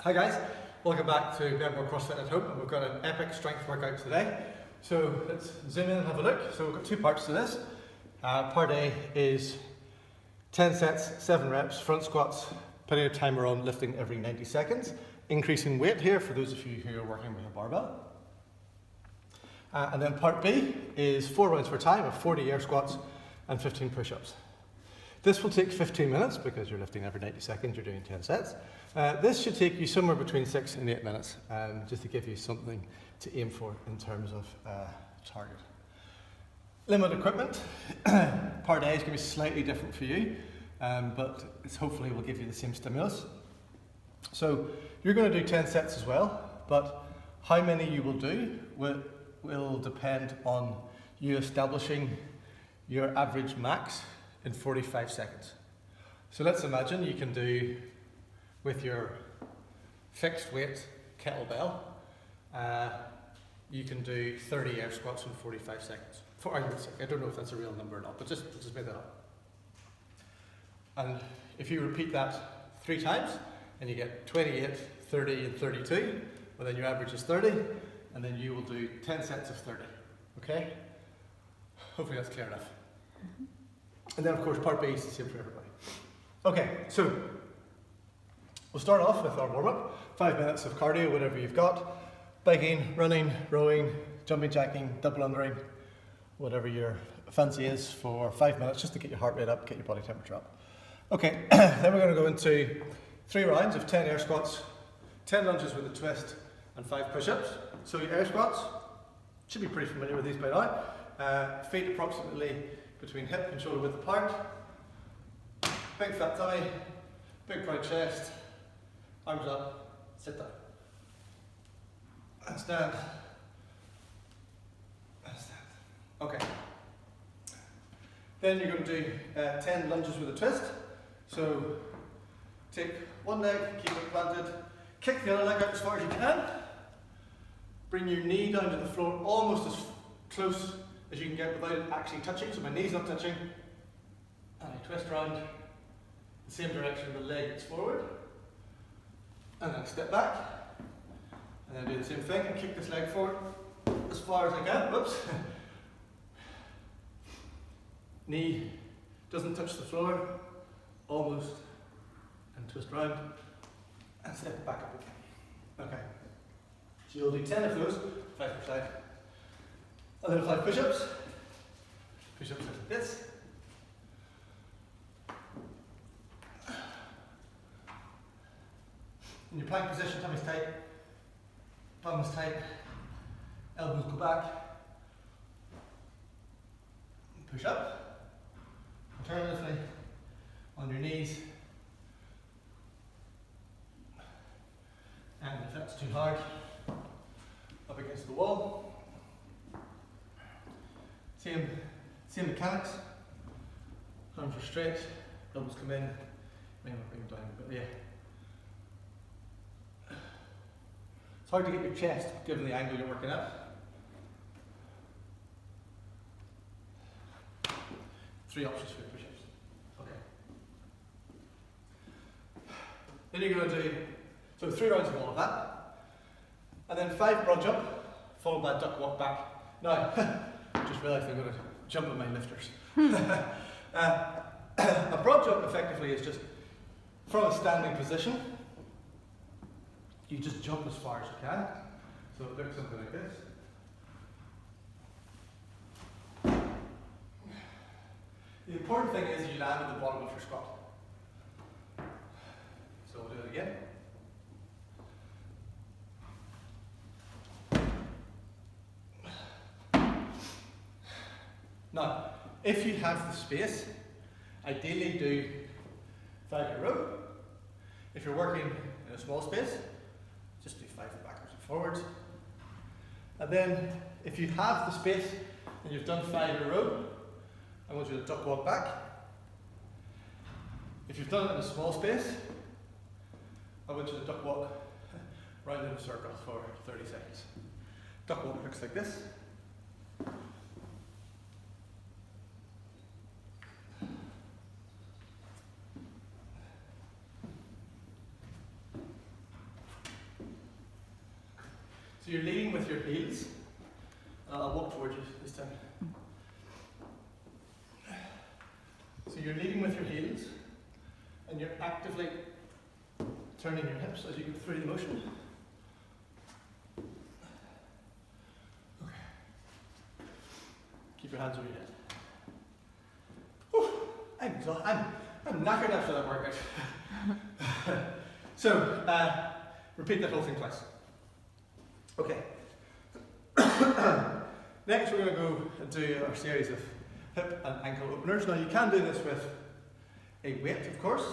Hi guys, welcome back to Benmore CrossFit at home, and we've got an epic strength workout today. So let's zoom in and have a look. So we've got two parts to this. Part A is 10 sets, 7 reps, front squats, putting a timer on, lifting every 90 seconds, increasing weight here for those of you who are working with a barbell. And then part B is 4 rounds per time of 40 air squats and 15 push-ups. This will take 15 minutes because you're lifting every 90 seconds, you're doing 10 sets. This should take you somewhere between 6 and 8 minutes, just to give you something to aim for in terms of target. Limit equipment. Part A is going to be slightly different for you, but it's hopefully will give you the same stimulus. So you're going to do 10 sets as well, but how many you will do will depend on you establishing your average max in 45 seconds. So let's imagine you can do, with your fixed weight kettlebell, you can do 30 air squats in 45 seconds. For argument's sake, I don't know if that's a real number or not, but just make that up. And if you repeat that 3 times, and you get 28, 30 and 32, well then your average is 30, and then you will do 10 sets of 30, okay? Hopefully that's clear enough. And then of course part B is the same for everybody. Okay, so we'll start off with our warm-up. 5 minutes of cardio, whatever you've got. Biking, running, rowing, jumping jacking, double undering, whatever your fancy is for 5 minutes, just to get your heart rate up, get your body temperature up. Okay, then we're going to go into 3 rounds of 10 air squats, 10 lunges with a twist, and 5 push-ups. So your air squats, should be pretty familiar with these by now. Feet approximately between hip and shoulder width apart. Big fat tummy, big proud chest, arms up, sit down. And stand. And stand. Okay. Then you're going to do 10 lunges with a twist. So take one leg, keep it planted, kick the other leg out as far as you can. Bring your knee down to the floor almost as close as you can get without it actually touching, so my knee's not touching. And I twist around the same direction the leg gets forward. And then step back. And then do the same thing and kick this leg forward as far as I can. Whoops. Knee doesn't touch the floor, almost. And twist around and step back up again. Okay. So you'll do 10 of those, 5 per side. And then 5 push-ups. Push-ups like this. In your plank position, tummy's tight, bum is tight, elbows go back. Push up. Alternatively, on your knees. And if that's too hard, up against the wall. Same mechanics. Arms are straight, elbows come in, may not bring them down, but yeah. It's hard to get your chest given the angle you're working at. 3 options for push-ups. Okay. Then you're going to do 3 rounds of all of that, and then 5 broad jump, followed by a duck walk back. Now, just realised I'm going to jump on my lifters. A broad jump effectively is just from a standing position. You just jump as far as you can. So it looks something like this. The important thing is you land at the bottom of your squat. So we'll do it again. Now, if you have the space, ideally do 5 in a row. If you're working in a small space, just do 5 backwards and forwards. And then, if you have the space and you've done 5 in a row, I want you to duck walk back. If you've done it in a small space, I want you to duck walk round in a circle for 30 seconds. Duck walk looks like this. So you're leading with your heels. I'll walk towards you this time. So you're leading with your heels, and you're actively turning your hips as you go through the motion. Okay. Keep your hands over your head. Whew, I'm knackered after that workout. So, repeat that whole thing twice. Okay. Next, we're going to go and do our series of hip and ankle openers. Now, you can do this with a weight, of course.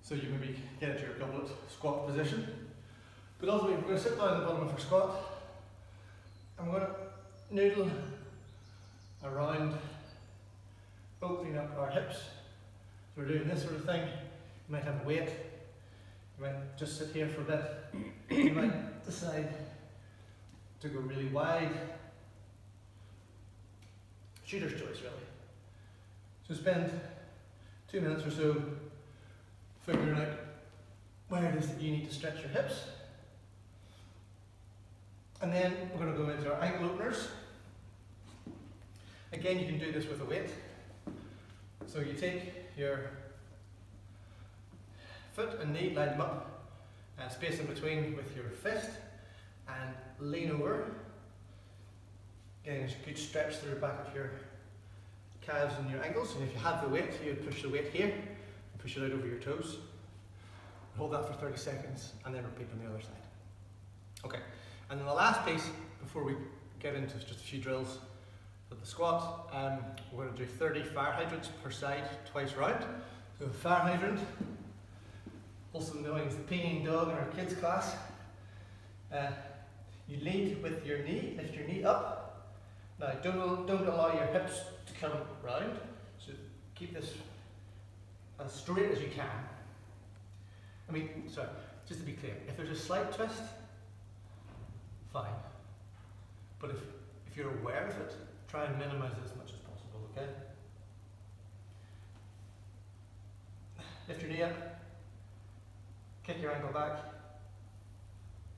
So you maybe get into your goblet squat position. But ultimately, we're going to sit down at the bottom of our squat. And we're going to noodle around, opening up our hips. So we're doing this sort of thing. You might have a weight. You might just sit here for a bit. You might decide to go really wide. Shooter's choice, really. So spend 2 minutes or so figuring out where it is that you need to stretch your hips. And then we're going to go into our ankle openers. Again, you can do this with a weight. So you take your foot and knee, line them up, space in between with your fist, and lean over. Getting a good stretch through the back of your calves and your ankles. And if you have the weight, you push the weight here, and push it out over your toes. Hold that for 30 seconds, and then repeat on the other side. Okay, and then the last piece, before we get into just a few drills with the squat, we're going to do 30 fire hydrants per side, twice round. So a fire hydrant, also known as the peeing dog in our kids class. You lead with your knee, lift your knee up. Now don't allow your hips to come round, so keep this as straight as you can. Just to be clear, if there's a slight twist, fine. But if you're aware of it, try and minimize it as much as possible, okay? Lift your knee up, kick your ankle back,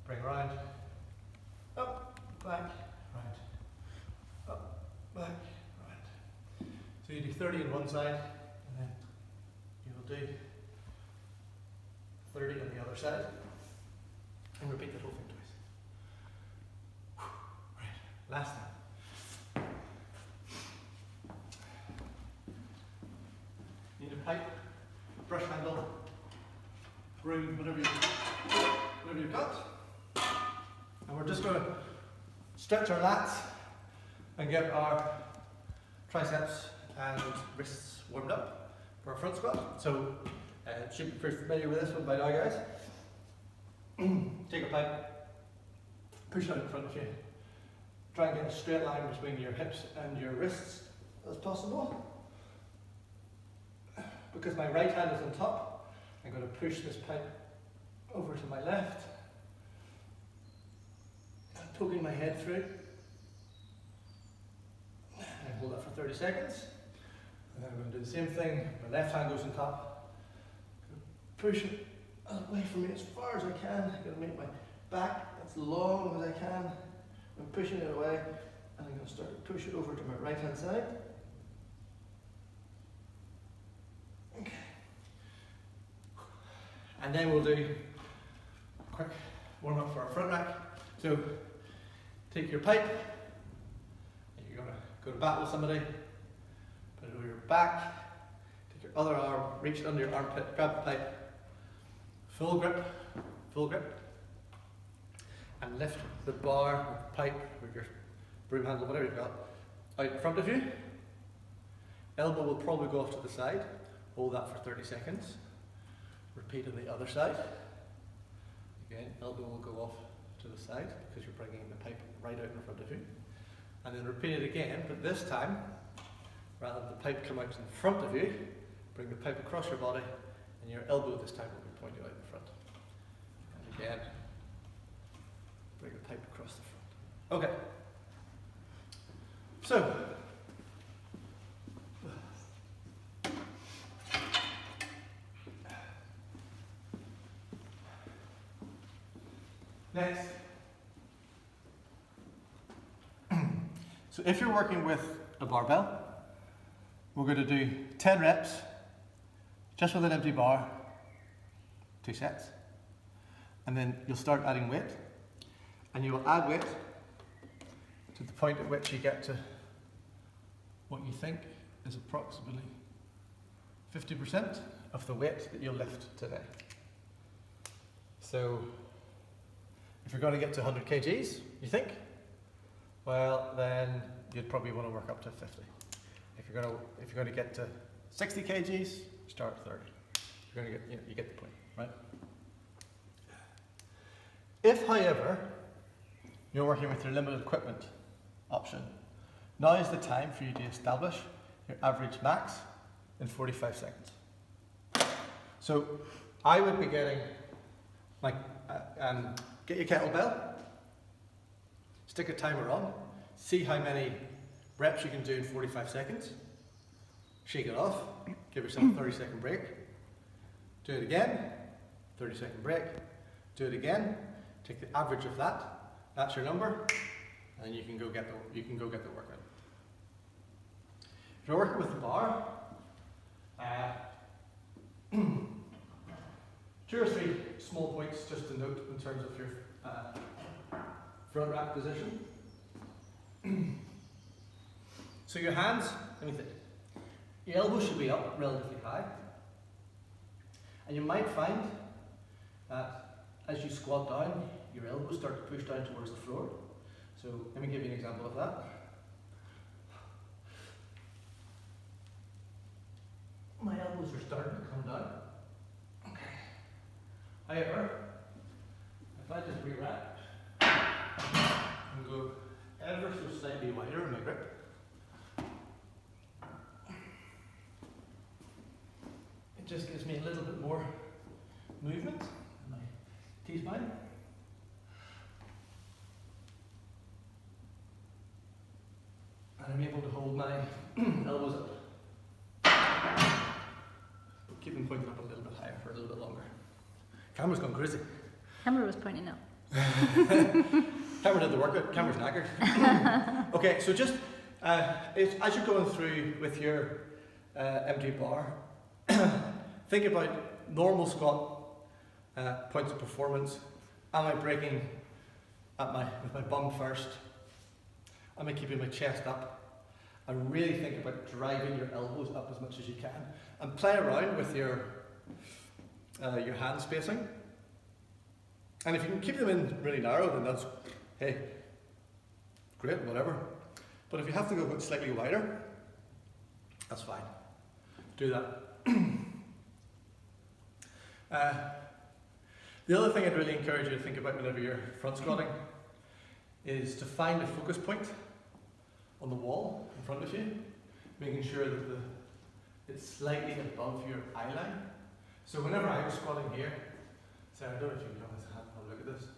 bring round, up, back, round, up, back, round. So you do 30 on one side, and then you will do 30 on the other side, and repeat the whole thing twice. Right, last time. Need a pipe, brush handle, broom, whatever you've got. And we're just going to stretch our lats and get our triceps and wrists warmed up for our front squat. So, should be pretty familiar with this one by now, guys. Take a pipe, push it out in front of you. Try and get a straight line between your hips and your wrists as possible. Because my right hand is on top, I'm going to push this pipe over to my left. And poking my head through. And hold that for 30 seconds. And then I'm going to do the same thing. My left hand goes on top. Push it away from me as far as I can. I'm going to make my back as long as I can. I'm pushing it away, and I'm going to start to push it over to my right hand side. Okay. And then we'll do a quick warm up for our front rack. So take your pipe, and you're going to go to bat with somebody, put it over your back, take your other arm, reach it under your armpit, grab the pipe. Full grip, and lift the bar, or pipe, or your broom handle, whatever you've got, out in front of you. Elbow will probably go off to the side. Hold that for 30 seconds. Repeat on the other side. Again, elbow will go off to the side because you're bringing the pipe right out in front of you. And then repeat it again, but this time, rather than the pipe come out in front of you, bring the pipe across your body, and your elbow this time will be pointing out in front. And again, bring the pipe across the front. Okay. So, Next. So if you're working with a barbell, we're going to do 10 reps just with an empty bar, 2 sets. And then you'll start adding weight, and you will add weight to the point at which you get to what you think is approximately 50% of the weight that you'll lift today. So if you're going to get to 100 kgs, you think, well, then you'd probably want to work up to 50. If you're going to get to 60 kgs, start at 30. You're going to get, you get the point, right? If, however, you're working with your limited equipment option, now is the time for you to establish your average max in 45 seconds. So I would be getting, like, get your kettlebell, stick a timer on, see how many reps you can do in 45 seconds, shake it off, give yourself a 30-second break, do it again, 30-second break, do it again, take the average of that, that's your number, and then you can go get the workout. If you're working with the bar, 2 or 3 small points just to note in terms of your front rack position. So your hands, let me think. Your elbows should be up relatively high. And you might find that as you squat down, your elbows start to push down towards the floor. So let me give you an example of that. My elbows are starting to come down. Okay. However, if I just re-wrap and go ever so slightly wider in my grip, it just gives me a little bit more movement in my T-spine. And I'm able to hold my elbows up. Keep them pointing up a little bit higher for a little bit longer. Camera's gone crazy. Camera was pointing up. Camera did the workout, camera's knackered. Okay, so just as you're going through with your empty bar, think about normal squat points of performance. Am I breaking with my bum first? Am I keeping my chest up? And really think about driving your elbows up as much as you can. And play around with your hand spacing. And if you can keep them in really narrow, then that's, hey, great, whatever. But if you have to go slightly wider, that's fine. Do that. The other thing I'd really encourage you to think about whenever you're front squatting is to find a focus point on the wall in front of you, making sure that it's slightly above your eye line. So whenever I was squatting here, so I don't know if you can have a look at this,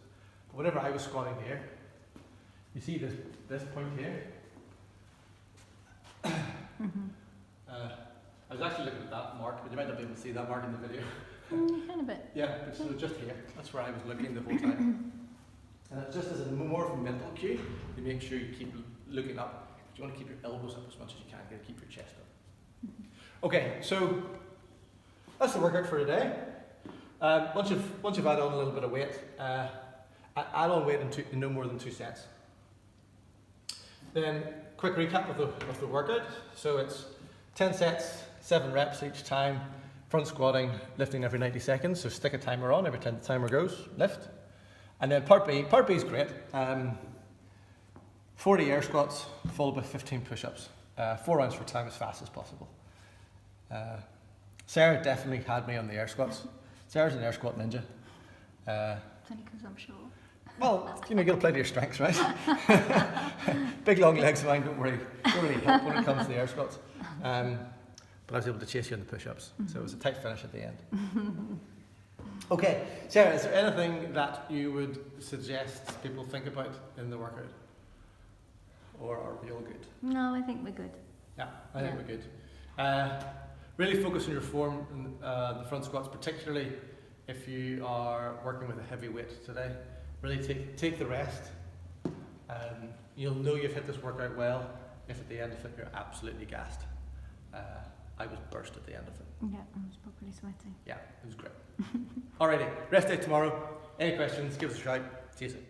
but whenever I was squatting here, you see this point here. I was actually looking at that mark, but you might not be able to see that mark in the video. Kind of bit. Yeah, but so just here, that's where I was looking the whole time. And it's just as a more of a mental cue to make sure you keep looking up. You want to keep your elbows up as much as you can, you got to keep your chest up. Okay, so that's the workout for today. Once you've added on a little bit of weight, add on weight in no more than 2 sets. Then quick recap of the workout. So it's 10 sets, 7 reps each time, front squatting, lifting every 90 seconds. So stick a timer on every time the timer goes, lift. And then part B is great. 40 air squats followed by 15 push-ups. 4 rounds for time as fast as possible. Sarah definitely had me on the air squats. Sarah's an air squat ninja. It's only because I'm short. Well, you got to play to your strengths, right? Big long legs of mine don't really help when it comes to the air squats. But I was able to chase you on the push-ups, so it was a tight finish at the end. Okay, Sarah, is there anything that you would suggest people think about in the workout? Or are we all good? No, I think we're good. Yeah, I think we're good. Really focus on your form in the front squats, particularly if you are working with a heavy weight today. really take the rest. You'll know you've hit this workout well if at the end of it you're absolutely gassed. I was burst at the end of it. Yeah, I was properly sweating. Yeah, it was great. Alrighty, rest day tomorrow. Any questions, give us a shout. See you soon.